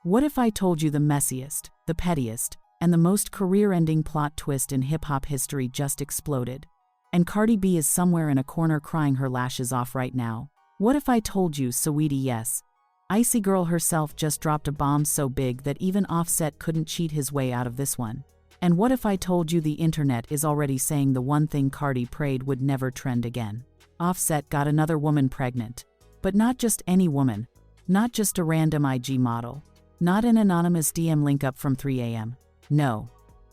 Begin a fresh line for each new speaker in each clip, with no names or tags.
What if I told you the messiest, the pettiest, and the most career-ending plot twist in hip-hop history just exploded? And Cardi B is somewhere in a corner crying her lashes off right now. What if I told you, Saweetie, yes, Icy Girl herself just dropped a bomb so big that even Offset couldn't cheat his way out of this one? And what if I told you the internet is already saying the one thing Cardi prayed would never trend again? Offset got another woman pregnant. But not just any woman. Not just a random IG model. Not an anonymous DM link up from 3 a.m. No.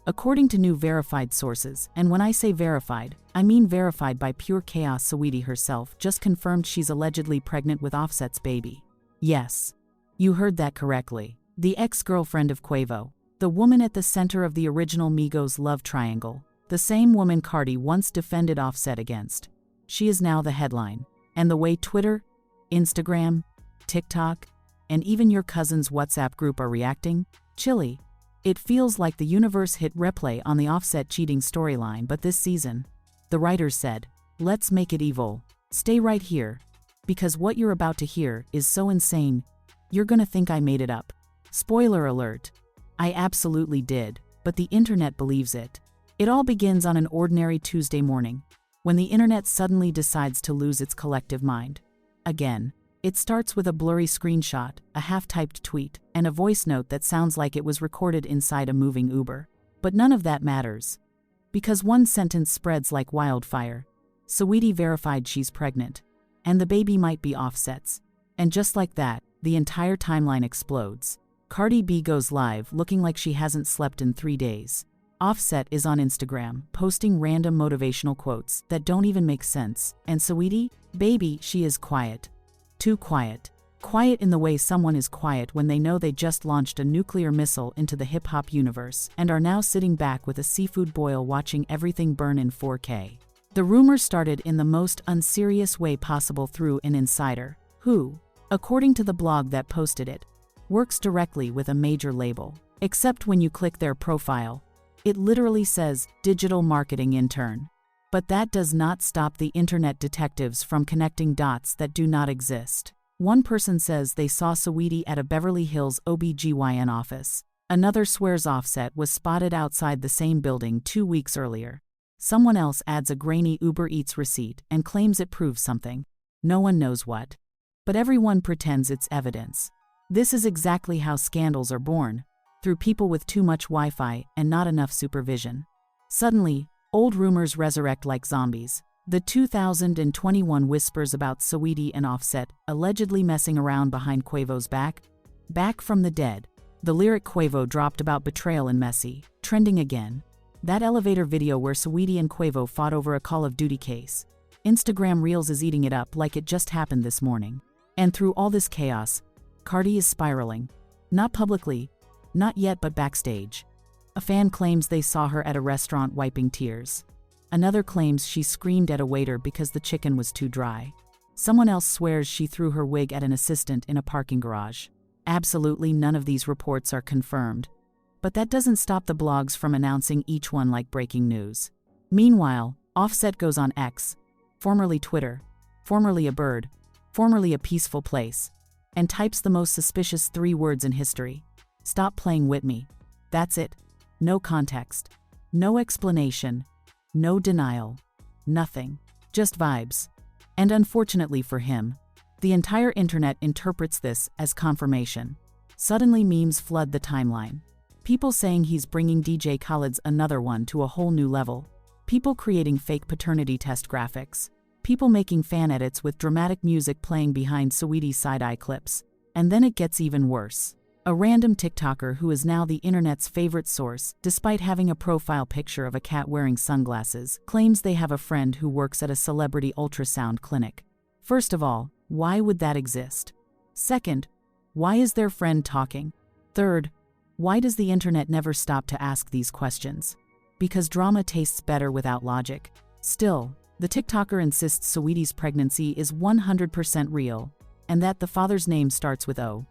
According to new verified sources, and when I say verified, I mean verified by pure chaos, Saweetie herself just confirmed she's allegedly pregnant with Offset's baby. Yes. You heard that correctly. The ex-girlfriend of Quavo. The woman at the center of the original Migos love triangle. The same woman Cardi once defended Offset against. She is now the headline. And the way Twitter, Instagram, TikTok, and even your cousin's WhatsApp group are reacting? Chilly. It feels like the universe hit replay on the Offset cheating storyline, but this season. The writers said, let's make it evil. Stay right here. Because what you're about to hear is so insane, you're gonna think I made it up. Spoiler alert. I absolutely did, but the internet believes it. It all begins on an ordinary Tuesday morning, when the internet suddenly decides to lose its collective mind. Again. It starts with a blurry screenshot, a half-typed tweet, and a voice note that sounds like it was recorded inside a moving Uber. But none of that matters. Because one sentence spreads like wildfire. Saweetie verified she's pregnant. And the baby might be Offset's. And just like that, the entire timeline explodes. Cardi B goes live looking like she hasn't slept in 3 days. Offset is on Instagram, posting random motivational quotes that don't even make sense. And Saweetie, baby, she is quiet. Too quiet. Quiet in the way someone is quiet when they know they just launched a nuclear missile into the hip-hop universe and are now sitting back with a seafood boil watching everything burn in 4K. The rumor started in the most unserious way possible through an insider, who, according to the blog that posted it, works directly with a major label. Except when you click their profile, it literally says, digital marketing intern. But that does not stop the internet detectives from connecting dots that do not exist. One person says they saw Saweetie at a Beverly Hills OBGYN office. Another swears Offset was spotted outside the same building 2 weeks earlier. Someone else adds a grainy Uber Eats receipt and claims it proves something. No one knows what. But everyone pretends it's evidence. This is exactly how scandals are born, through people with too much Wi-Fi and not enough supervision. Suddenly, old rumors resurrect like zombies. The 2021 whispers about Saweetie and Offset allegedly messing around behind Quavo's back. Back from the dead. The lyric Quavo dropped about betrayal and messy, trending again. That elevator video where Saweetie and Quavo fought over a Call of Duty case. Instagram Reels is eating it up like it just happened this morning. And through all this chaos, Cardi is spiraling. Not publicly, not yet, but backstage. A fan claims they saw her at a restaurant wiping tears. Another claims she screamed at a waiter because the chicken was too dry. Someone else swears she threw her wig at an assistant in a parking garage. Absolutely none of these reports are confirmed. But that doesn't stop the blogs from announcing each one like breaking news. Meanwhile, Offset goes on X, formerly Twitter, formerly a bird, formerly a peaceful place, and types the most suspicious 3 words in history. Stop playing with me. That's it. No context. No explanation. No denial. Nothing. Just vibes. And unfortunately for him, the entire internet interprets this as confirmation. Suddenly memes flood the timeline. People saying he's bringing DJ Khaled's Another One to a whole new level. People creating fake paternity test graphics. People making fan edits with dramatic music playing behind Saweetie's side-eye clips. And then it gets even worse. A random TikToker who is now the internet's favorite source, despite having a profile picture of a cat wearing sunglasses, claims they have a friend who works at a celebrity ultrasound clinic. First of all, why would that exist? Second, why is their friend talking? Third, why does the internet never stop to ask these questions? Because drama tastes better without logic. Still, the TikToker insists Saweetie's pregnancy is 100% real, and that the father's name starts with O.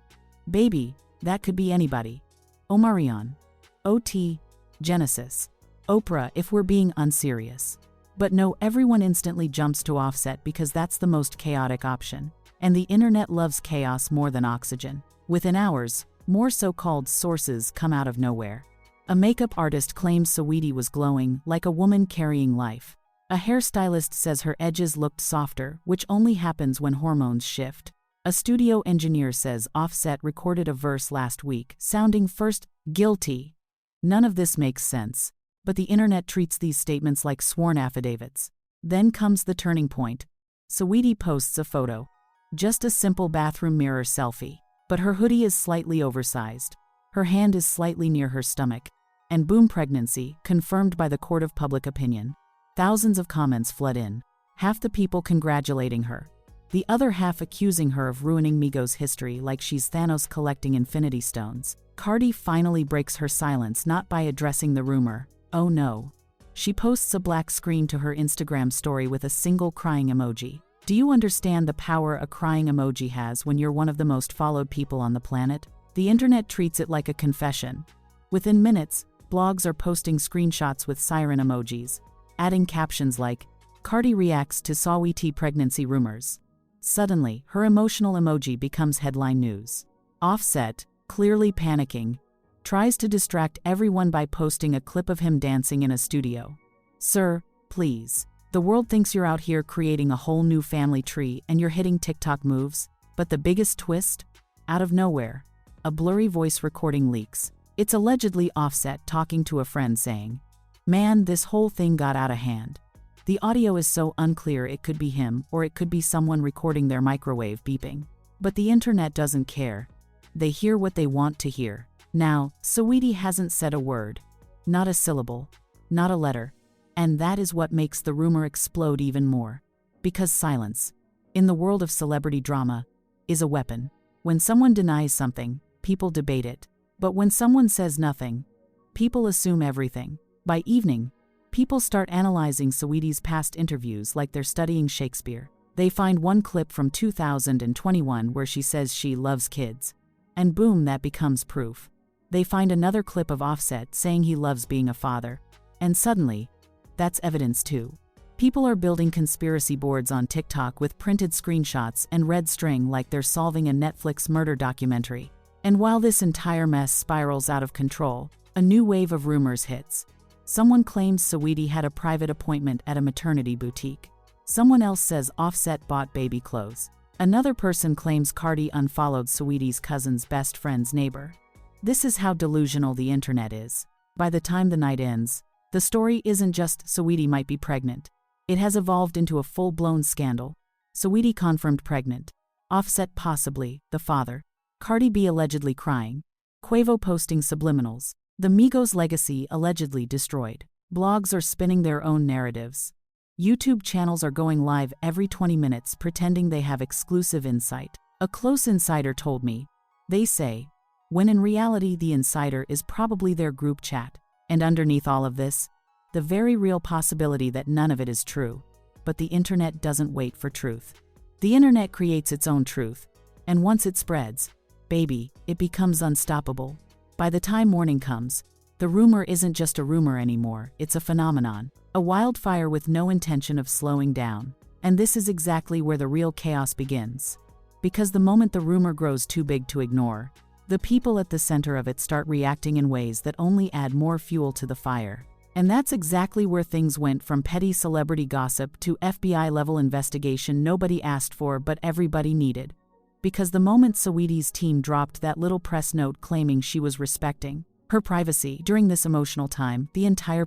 Baby. That could be anybody. Omarion. OT. Genesis. Oprah if we're being unserious. But no, everyone instantly jumps to Offset because that's the most chaotic option. And the internet loves chaos more than oxygen. Within hours, more so-called sources come out of nowhere. A makeup artist claims Saweetie was glowing like a woman carrying life. A hairstylist says her edges looked softer, which only happens when hormones shift. A studio engineer says Offset recorded a verse last week, sounding first guilty. None of this makes sense, but the internet treats these statements like sworn affidavits. Then comes the turning point. Saweetie posts a photo. Just a simple bathroom mirror selfie, but her hoodie is slightly oversized. Her hand is slightly near her stomach. And boom, pregnancy, confirmed by the court of public opinion. Thousands of comments flood in, half the people congratulating her, the other half accusing her of ruining Migos' history like she's Thanos collecting infinity stones. Cardi finally breaks her silence, not by addressing the rumor. Oh no. She posts a black screen to her Instagram story with a single crying emoji. Do you understand the power a crying emoji has when you're one of the most followed people on the planet? The internet treats it like a confession. Within minutes, blogs are posting screenshots with siren emojis, adding captions like, Cardi reacts to Saweetie pregnancy rumors. Suddenly, her emotional emoji becomes headline news. Offset, clearly panicking, tries to distract everyone by posting a clip of him dancing in a studio. Sir, please. The world thinks you're out here creating a whole new family tree and you're hitting TikTok moves, but the biggest twist? Out of nowhere, a blurry voice recording leaks. It's allegedly Offset talking to a friend saying, "Man, this whole thing got out of hand." The audio is so unclear it could be him or it could be someone recording their microwave beeping. But the internet doesn't care. They hear what they want to hear. Now, Saweetie hasn't said a word. Not a syllable. Not a letter. And that is what makes the rumor explode even more. Because silence, in the world of celebrity drama, is a weapon. When someone denies something, people debate it. But when someone says nothing, people assume everything. By evening, people start analyzing Saweetie's past interviews like they're studying Shakespeare. They find one clip from 2021 where she says she loves kids. And boom, that becomes proof. They find another clip of Offset saying he loves being a father. And suddenly, that's evidence too. People are building conspiracy boards on TikTok with printed screenshots and red string like they're solving a Netflix murder documentary. And while this entire mess spirals out of control, a new wave of rumors hits. Someone claims Saweetie had a private appointment at a maternity boutique. Someone else says Offset bought baby clothes. Another person claims Cardi unfollowed Saweetie's cousin's best friend's neighbor. This is how delusional the internet is. By the time the night ends, the story isn't just Saweetie might be pregnant. It has evolved into a full-blown scandal. Saweetie confirmed pregnant. Offset possibly the father. Cardi B allegedly crying. Quavo posting subliminals. The Migos legacy allegedly destroyed. Blogs are spinning their own narratives. YouTube channels are going live every 20 minutes pretending they have exclusive insight. A close insider told me, they say, when in reality the insider is probably their group chat. And underneath all of this, the very real possibility that none of it is true. But the internet doesn't wait for truth. The internet creates its own truth. And once it spreads, baby, it becomes unstoppable. By the time morning comes, the rumor isn't just a rumor anymore, it's a phenomenon. A wildfire with no intention of slowing down. And this is exactly where the real chaos begins. Because the moment the rumor grows too big to ignore, the people at the center of it start reacting in ways that only add more fuel to the fire. And that's exactly where things went from petty celebrity gossip to FBI-level investigation nobody asked for but everybody needed. Because the moment Saweetie's team dropped that little press note claiming she was respecting her privacy during this emotional time, the entire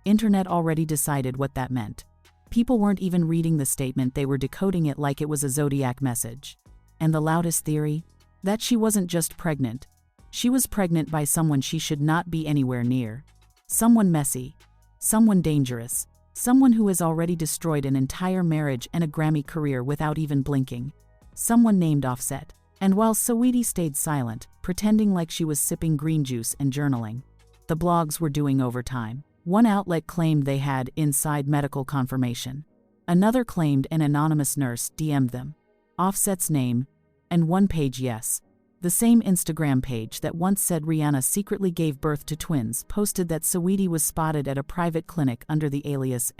internet already decided what that meant. People weren't even reading the statement, they were decoding it like it was a zodiac message. And the loudest theory? That she wasn't just pregnant. She was pregnant by someone she should not be anywhere near. Someone messy. Someone dangerous. Someone who has already destroyed an entire marriage and a Grammy career without even blinking. Someone named Offset. And while Saweetie stayed silent, pretending like she was sipping green juice and journaling, the blogs were doing overtime. One outlet claimed they had inside medical confirmation. Another claimed an anonymous nurse DM'd them Offset's name, and one page yes. The same Instagram page that once said Rihanna secretly gave birth to twins posted that Saweetie was spotted at a private clinic under the alias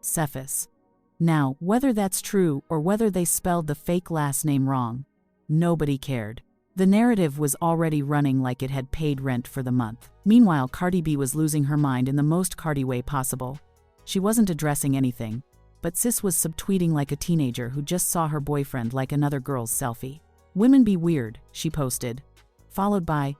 Cephas. Now, whether that's true or whether they spelled the fake last name wrong, nobody cared. The narrative was already running like it had paid rent for the month. Meanwhile, Cardi B was losing her mind in the most Cardi way possible. She wasn't addressing anything, but sis was subtweeting like a teenager who just saw her boyfriend like another girl's selfie. "Women be weird," she posted, followed by,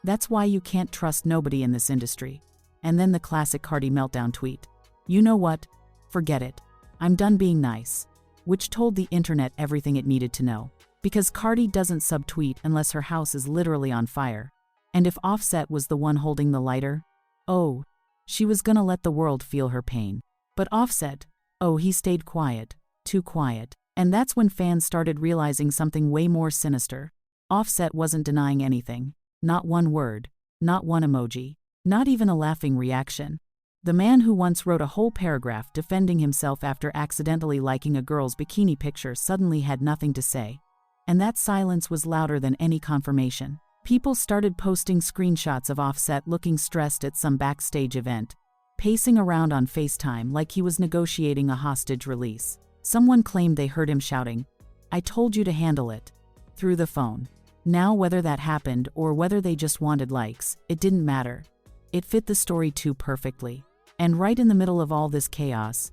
"That's why you can't trust nobody in this industry." And then the classic Cardi meltdown tweet. "You know what? Forget it. I'm done being nice." Which told the internet everything it needed to know. Because Cardi doesn't subtweet unless her house is literally on fire. And if Offset was the one holding the lighter, oh, she was gonna let the world feel her pain. But Offset, oh, he stayed quiet, too quiet. And that's when fans started realizing something way more sinister. Offset wasn't denying anything. Not one word, not one emoji, not even a laughing reaction. The man who once wrote a whole paragraph defending himself after accidentally liking a girl's bikini picture suddenly had nothing to say. And that silence was louder than any confirmation. People started posting screenshots of Offset looking stressed at some backstage event, pacing around on FaceTime like he was negotiating a hostage release. Someone claimed they heard him shouting, "I told you to handle it," through the phone. Now, whether that happened or whether they just wanted likes, it didn't matter. It fit the story too perfectly. And right in the middle of all this chaos,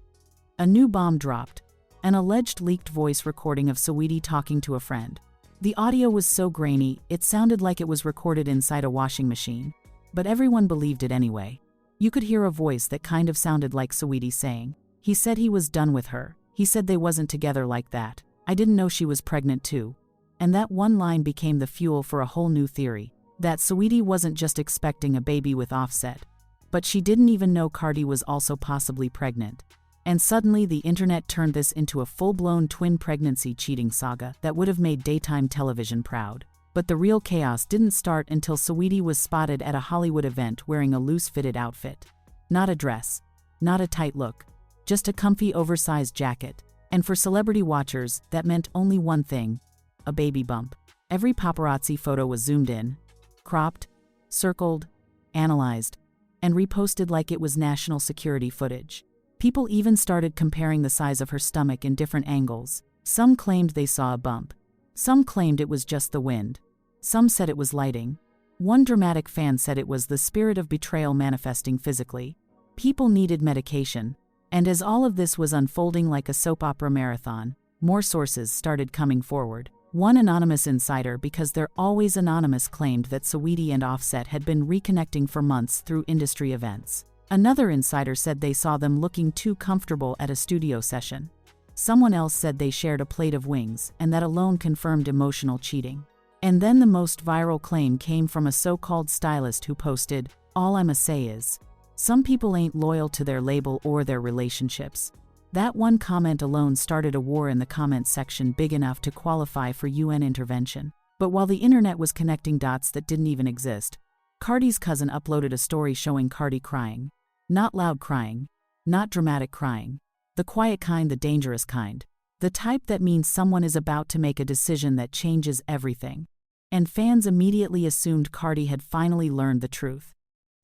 a new bomb dropped. An alleged leaked voice recording of Saweetie talking to a friend. The audio was so grainy, it sounded like it was recorded inside a washing machine. But everyone believed it anyway. You could hear a voice that kind of sounded like Saweetie saying, "He said he was done with her. He said they wasn't together like that. I didn't know she was pregnant too." And that one line became the fuel for a whole new theory. That Saweetie wasn't just expecting a baby with Offset, but she didn't even know Cardi was also possibly pregnant. And suddenly the internet turned this into a full-blown twin pregnancy cheating saga that would have made daytime television proud. But the real chaos didn't start until Saweetie was spotted at a Hollywood event wearing a loose-fitted outfit. Not a dress, not a tight look, just a comfy oversized jacket. And for celebrity watchers, that meant only one thing: a baby bump. Every paparazzi photo was zoomed in, cropped, circled, analyzed, and reposted like it was national security footage. People even started comparing the size of her stomach in different angles. Some claimed they saw a bump. Some claimed it was just the wind. Some said it was lighting. One dramatic fan said it was the spirit of betrayal manifesting physically. People needed medication. And as all of this was unfolding like a soap opera marathon, more sources started coming forward. One anonymous insider, because they're always anonymous, claimed that Saweetie and Offset had been reconnecting for months through industry events. Another insider said they saw them looking too comfortable at a studio session. Someone else said they shared a plate of wings, and that alone confirmed emotional cheating. And then the most viral claim came from a so-called stylist who posted, "All I'ma say is, some people ain't loyal to their label or their relationships." That one comment alone started a war in the comments section big enough to qualify for UN intervention. But while the internet was connecting dots that didn't even exist, Cardi's cousin uploaded a story showing Cardi crying. Not loud crying, not dramatic crying. The quiet kind, the dangerous kind. The type that means someone is about to make a decision that changes everything. And fans immediately assumed Cardi had finally learned the truth.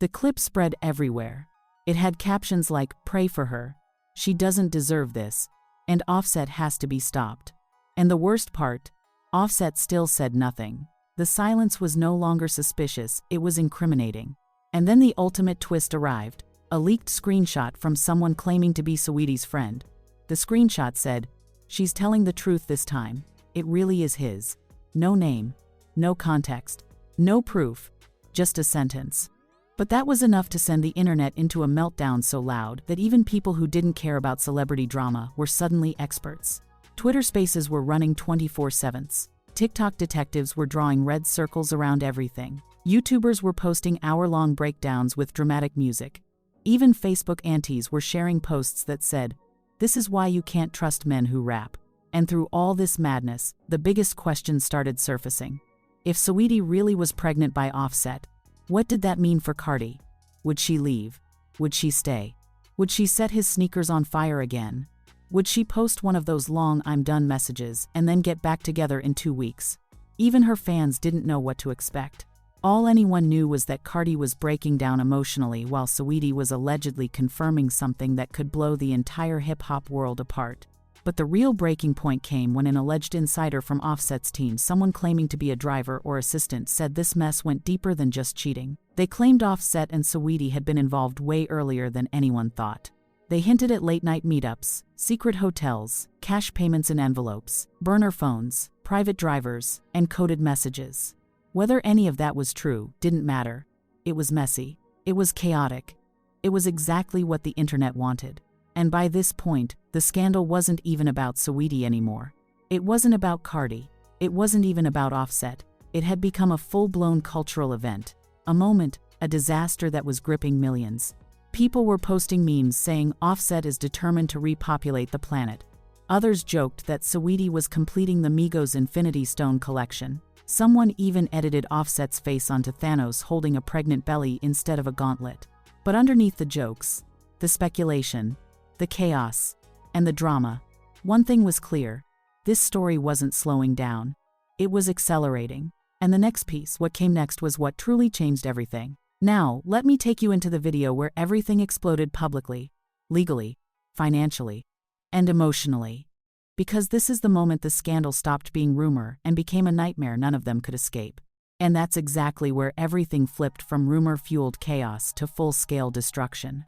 The clip spread everywhere. It had captions like, "Pray for her. She doesn't deserve this," and "Offset has to be stopped." And the worst part, Offset still said nothing. The silence was no longer suspicious, it was incriminating. And then the ultimate twist arrived. A leaked screenshot from someone claiming to be Saweetie's friend. The screenshot said, "She's telling the truth this time. It really is his." No name, no context, no proof, just a sentence. But that was enough to send the internet into a meltdown so loud that even people who didn't care about celebrity drama were suddenly experts. Twitter Spaces were running 24/7. TikTok detectives were drawing red circles around everything. YouTubers were posting hour-long breakdowns with dramatic music. Even Facebook aunties were sharing posts that said, "This is why you can't trust men who rap." And through all this madness, the biggest question started surfacing. If Saweetie really was pregnant by Offset, what did that mean for Cardi? Would she leave? Would she stay? Would she set his sneakers on fire again? Would she post one of those long "I'm done" messages and then get back together in 2 weeks? Even her fans didn't know what to expect. All anyone knew was that Cardi was breaking down emotionally while Saweetie was allegedly confirming something that could blow the entire hip-hop world apart. But the real breaking point came when an alleged insider from Offset's team, someone claiming to be a driver or assistant, said this mess went deeper than just cheating. They claimed Offset and Saweetie had been involved way earlier than anyone thought. They hinted at late-night meetups, secret hotels, cash payments in envelopes, burner phones, private drivers, and coded messages. Whether any of that was true didn't matter. It was messy. It was chaotic. It was exactly what the internet wanted. And by this point, the scandal wasn't even about Saweetie anymore. It wasn't about Cardi. It wasn't even about Offset. It had become a full-blown cultural event. A moment, a disaster that was gripping millions. People were posting memes saying Offset is determined to repopulate the planet. Others joked that Saweetie was completing the Migos Infinity Stone collection. Someone even edited Offset's face onto Thanos holding a pregnant belly instead of a gauntlet. But underneath the jokes, the speculation, the chaos, and the drama, one thing was clear: this story wasn't slowing down. It was accelerating. And the next piece, what came next, was what truly changed everything. Now, let me take you into the video where everything exploded publicly, legally, financially, and emotionally. Because this is the moment the scandal stopped being rumor and became a nightmare none of them could escape. And that's exactly where everything flipped from rumor-fueled chaos to full-scale destruction.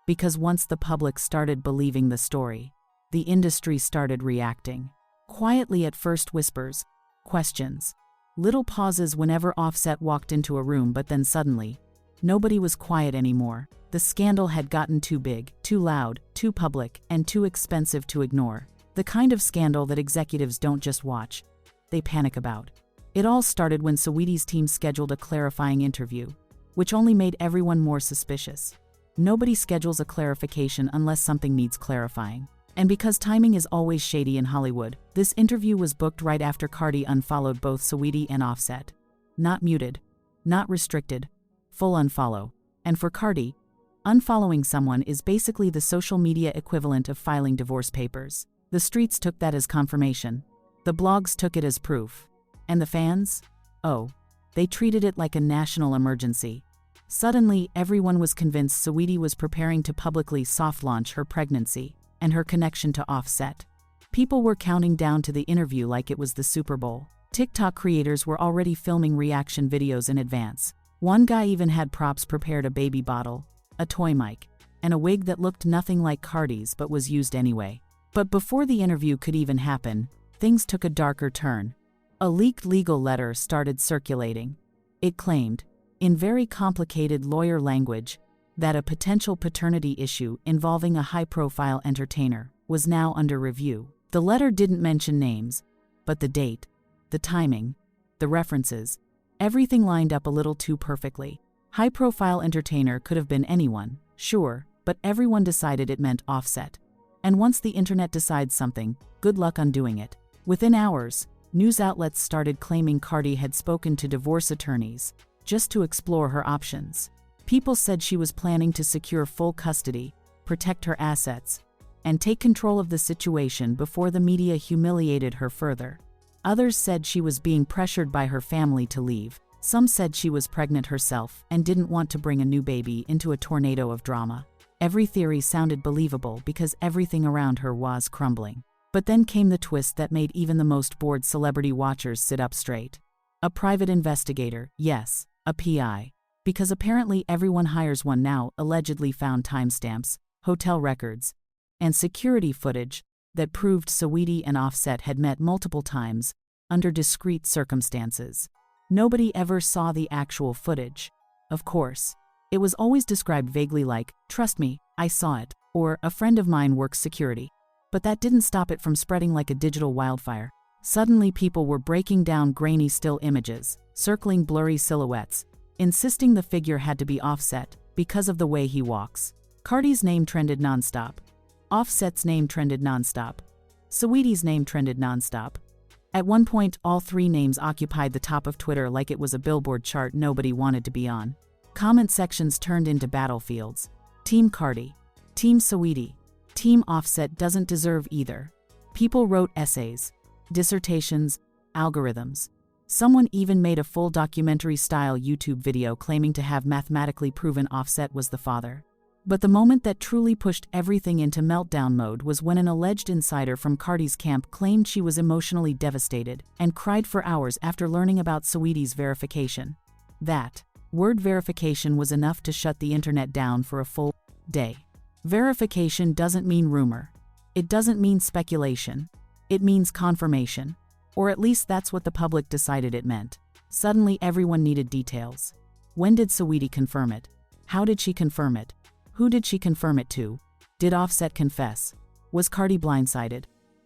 Because once the public started believing the story, the industry started reacting. Quietly at first, whispers, questions, little pauses whenever Offset walked into a room, but then suddenly, nobody was quiet anymore. The scandal had gotten too big, too loud, too public, and too expensive to ignore. The kind of scandal that executives don't just watch, they panic about. It all started when Saweetie's team scheduled a clarifying interview, which only made everyone more suspicious. Nobody schedules a clarification unless something needs clarifying. And because timing is always shady in Hollywood, this interview was booked right after Cardi unfollowed both Saweetie and Offset. Not muted, not restricted, full unfollow. And for Cardi, unfollowing someone is basically the social media equivalent of filing divorce papers. The streets took that as confirmation. The blogs took it as proof. And the fans? Oh, they treated it like a national emergency. Suddenly, everyone was convinced Saweetie was preparing to publicly soft-launch her pregnancy and her connection to Offset. People were counting down to the interview like it was the Super Bowl. TikTok creators were already filming reaction videos in advance. One guy even had props prepared: a baby bottle, a toy mic, and a wig that looked nothing like Cardi's but was used anyway. But before the interview could even happen, things took a darker turn. A leaked legal letter started circulating. It claimed, in very complicated lawyer language, that a potential paternity issue involving a high-profile entertainer was now under review. The letter didn't mention names, but the date, the timing, the references, everything lined up a little too perfectly. High-profile entertainer could have been anyone, sure, but everyone decided it meant Offset. And once the internet decides something, good luck undoing it. Within hours, news outlets started claiming Cardi had spoken to divorce attorneys just to explore her options. People said she was planning to secure full custody, protect her assets, and take control of the situation before the media humiliated her further. Others said she was being pressured by her family to leave. Some said she was pregnant herself and didn't want to bring a new baby into a tornado of drama. Every theory sounded believable because everything around her was crumbling. But then came the twist that made even the most bored celebrity watchers sit up straight. A private investigator, yes, a PI. Because apparently everyone hires one now, allegedly found timestamps, hotel records, and security footage that proved Saweetie and Offset had met multiple times, under discreet circumstances. Nobody ever saw the actual footage. Of course, it was always described vaguely like, "Trust me, I saw it," or "A friend of mine works security." But that didn't stop it from spreading like a digital wildfire. Suddenly people were breaking down grainy still images, circling blurry silhouettes, insisting the figure had to be Offset because of the way he walks. Cardi's name trended nonstop. Offset's name trended nonstop. Saweetie's name trended nonstop. At one point, all three names occupied the top of Twitter like it was a billboard chart nobody wanted to be on. Comment sections turned into battlefields. Team Cardi. Team Saweetie. Team Offset doesn't deserve either. People wrote essays, dissertations, algorithms. Someone even made a full documentary-style YouTube video claiming to have mathematically proven Offset was the father. But the moment that truly pushed everything into meltdown mode was when an alleged insider from Cardi's camp claimed she was emotionally devastated and cried for hours after learning about Saweetie's verification. That word verification was enough to shut the internet down for a full day. Verification doesn't mean rumor. It doesn't mean speculation. It means confirmation. Or at least that's what the public decided it meant. Suddenly everyone needed details. When did Saweetie confirm it? How did she confirm it? Who did she confirm it to? Did Offset confess? Was Cardi blindsided?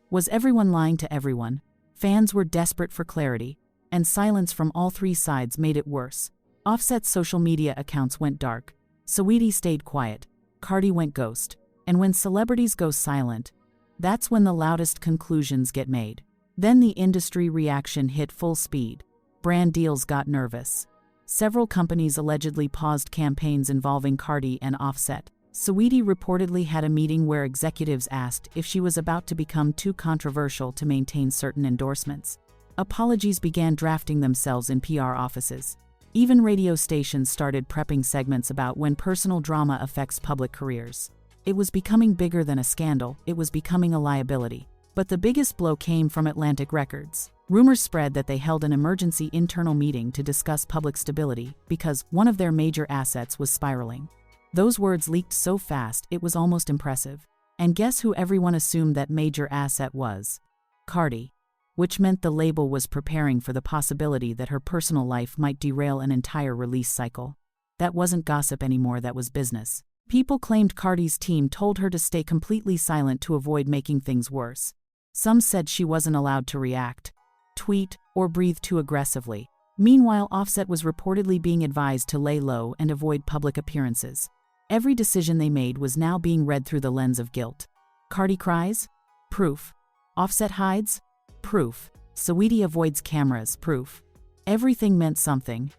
Was everyone lying to everyone? Fans were desperate for clarity, and silence from all three sides made it worse. Offset's social media accounts went dark. Saweetie stayed quiet. Cardi went ghost. And when celebrities go silent, that's when the loudest conclusions get made. Then the industry reaction hit full speed. Brand deals got nervous. Several companies allegedly paused campaigns involving Cardi and Offset. Saweetie reportedly had a meeting where executives asked if she was about to become too controversial to maintain certain endorsements. Apologies began drafting themselves in PR offices. Even radio stations started prepping segments about when personal drama affects public careers. It was becoming bigger than a scandal, it was becoming a liability. But the biggest blow came from Atlantic Records. Rumors spread that they held an emergency internal meeting to discuss public stability because one of their major assets was spiraling. Those words leaked so fast it was almost impressive. And guess who everyone assumed that major asset was? Cardi. Which meant the label was preparing for the possibility that her personal life might derail an entire release cycle. That wasn't gossip anymore, that was business. People claimed Cardi's team told her to stay completely silent to avoid making things worse. Some said she wasn't allowed to react, tweet, or breathe too aggressively. Meanwhile, Offset was reportedly being advised to lay low and avoid public appearances. Every decision they made was now being read through the lens of guilt. Cardi cries? Proof. Offset hides? Proof. Saweetie avoids cameras? Proof. Everything meant something,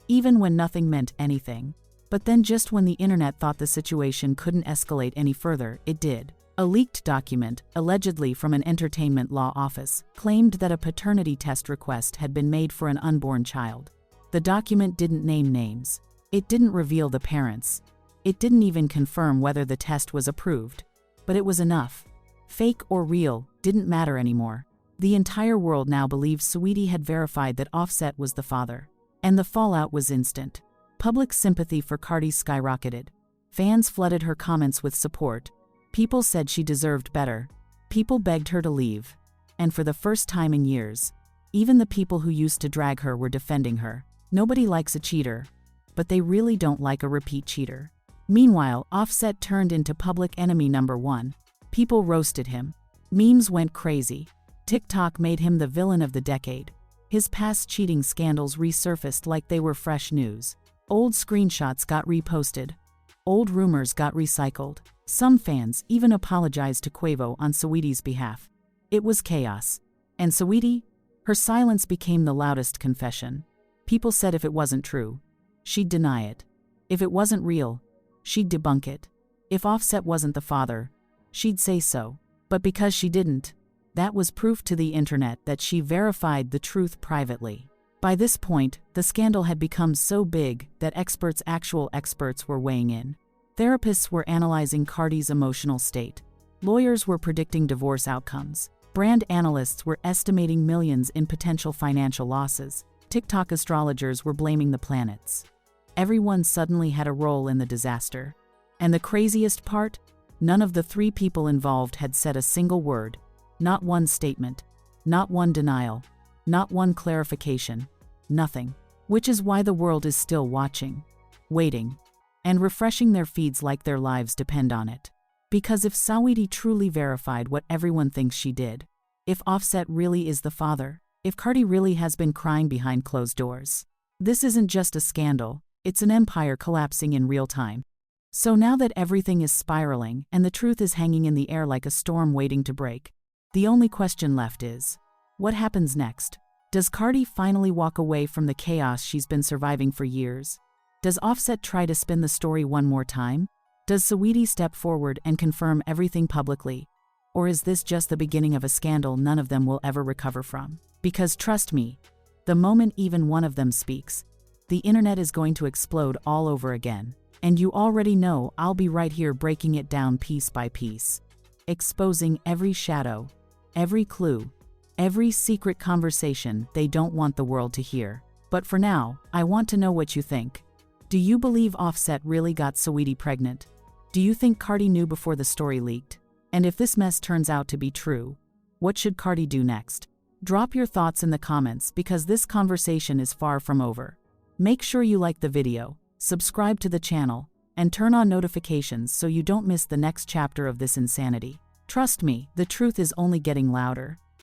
even when nothing meant anything. But then just when the internet thought the situation couldn't escalate any further, it did. A leaked document, allegedly from an entertainment law office, claimed that a paternity test request had been made for an unborn child. The document didn't name names. It didn't reveal the parents. It didn't even confirm whether the test was approved. But it was enough. Fake or real, didn't matter anymore. The entire world now believed Saweetie had verified that Offset was the father. And the fallout was instant. Public sympathy for Cardi skyrocketed. Fans flooded her comments with support. People said she deserved better. People begged her to leave. And for the first time in years, even the people who used to drag her were defending her. Nobody likes a cheater, but they really don't like a repeat cheater. Meanwhile, Offset turned into public enemy number one. People roasted him. Memes went crazy. TikTok made him the villain of the decade. His past cheating scandals resurfaced like they were fresh news. Old screenshots got reposted. Old rumors got recycled. Some fans even apologized to Quavo on Saweetie's behalf. It was chaos. And Saweetie? Her silence became the loudest confession. People said if it wasn't true, she'd deny it. If it wasn't real, she'd debunk it. If Offset wasn't the father, she'd say so. But because she didn't, that was proof to the internet that she verified the truth privately. By this point, the scandal had become so big that actual experts were weighing in. Therapists were analyzing Cardi's emotional state. Lawyers were predicting divorce outcomes. Brand analysts were estimating millions in potential financial losses. TikTok astrologers were blaming the planets. Everyone suddenly had a role in the disaster. And the craziest part? None of the three people involved had said a single word. Not one statement. Not one denial. Not one clarification. Nothing. Which is why the world is still watching, waiting, and refreshing their feeds like their lives depend on it. Because if Saweetie truly verified what everyone thinks she did, if Offset really is the father, if Cardi really has been crying behind closed doors, this isn't just a scandal, it's an empire collapsing in real time. So now that everything is spiraling and the truth is hanging in the air like a storm waiting to break, the only question left is, what happens next? Does Cardi finally walk away from the chaos she's been surviving for years? Does Offset try to spin the story one more time? Does Saweetie step forward and confirm everything publicly? Or is this just the beginning of a scandal none of them will ever recover from? Because trust me, the moment even one of them speaks, the internet is going to explode all over again. And you already know I'll be right here breaking it down piece by piece, exposing every shadow, every clue, every secret conversation they don't want the world to hear. But for now, I want to know what you think. Do you believe Offset really got Saweetie pregnant? Do you think Cardi knew before the story leaked? And if this mess turns out to be true, what should Cardi do next? Drop your thoughts in the comments because this conversation is far from over. Make sure you like the video, subscribe to the channel, and turn on notifications so you don't miss the next chapter of this insanity. Trust me, the truth is only getting louder.